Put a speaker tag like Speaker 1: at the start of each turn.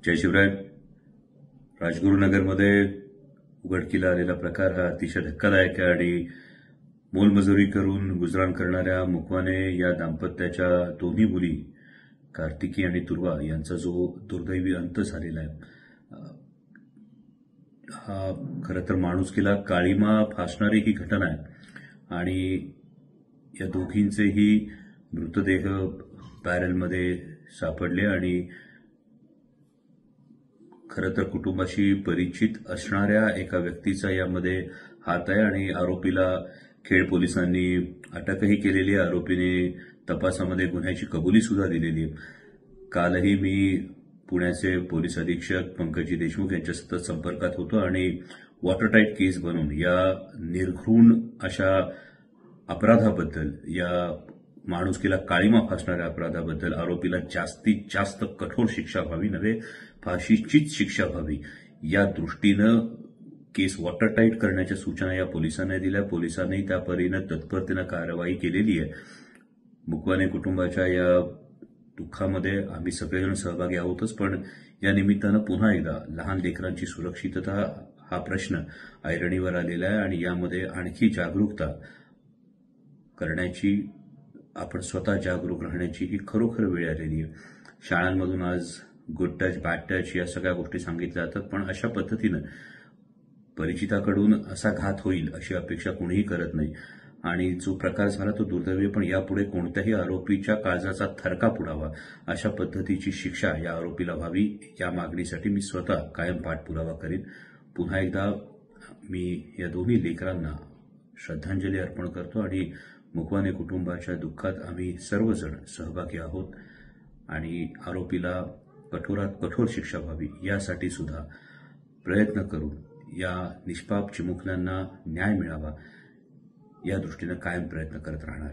Speaker 1: जय शिवराय. राजगुरुनगरमध्ये उघडकीला आलेला प्रकार हा अतिशय धक्कादायक आहे आणि मोलमजुरी करून गुजराण करणाऱ्या मुकवाने या दाम्पत्याच्या दोन्ही मुली कार्तिकी आणि तुर्वा यांचा जो दुर्दैवी अंत झालेला आहे, हा खरं तर माणुसकीला काळीमा फासणारी ही घटना आहे आणि या दोघींचेही मृतदेह बॅरलमध्ये सापडले आणि खरं तर कुटुंबाशी परिचित असणाऱ्या एका व्यक्तीचा यामध्ये हात आहे आणि आरोपीला खेड पोलिसांनी अटकही केलेली आहे. आरोपीने तपासामध्ये गुन्ह्याची कबुली सुद्धा दिलेली आहे. कालही मी पुण्याचे पोलीस अधीक्षक पंकजी देशमुख यांच्या सतत संपर्कात होतो आणि वॉटरटाईट केस बनवून या निर्घृण अशा अपराधाबद्दल, या माणुसकीला काळीमा फासणाऱ्या अपराधाबद्दल आरोपीला जास्तीत जास्त कठोर शिक्षा व्हावी, नव्हे फाशीचीच शिक्षा व्हावी, या दृष्टीनं केस वॉटरटाईट करण्याच्या सूचना या पोलिसांनी दिल्या. पोलिसांनी त्या परीनं तत्परतेनं कारवाई केलेली आहे. मुकवाने कुटुंबाच्या या दुःखामध्ये आम्ही सगळेजण सहभागी आहोतच, पण या निमित्तानं पुन्हा एकदा लहान लेकरांची सुरक्षितता हा प्रश्न ऐरणीवर आलेला आहे आणि यामध्ये आणखी जागरूकता करण्याची, आपण स्वतः जागरूक राहण्याची ही खरोखर वेळ आलेली आहे. शाळांमधून आज गुड टच, बॅड टच या सगळ्या गोष्टी सांगितल्या जातात, पण अशा पद्धतीनं परिचिताकडून असा घात होईल अशी अपेक्षा कोणीही करत नाही आणि जो प्रकार झाला तो दुर्दैवी, पण यापुढे कोणत्याही आरोपीच्या काळजाचा थरका फुडावा अशा पद्धतीची शिक्षा या आरोपीला व्हावी, या मागणीसाठी मी स्वतः कायम पाठपुरावा करीन. पुन्हा एकदा मी या दोन्ही लेकरांना श्रद्धांजली अर्पण करतो आणि मुकवाने कुटुंबाच्या दुःखात आम्ही सर्वजण सहभागी आहोत आणि आरोपीला कठोरात कठोर शिक्षा व्हावी यासाठी सुद्धा प्रयत्न करू. या निष्पाप चिमुकल्यांना न्याय मिळावा या दृष्टीनं कायम प्रयत्न करत राहणार.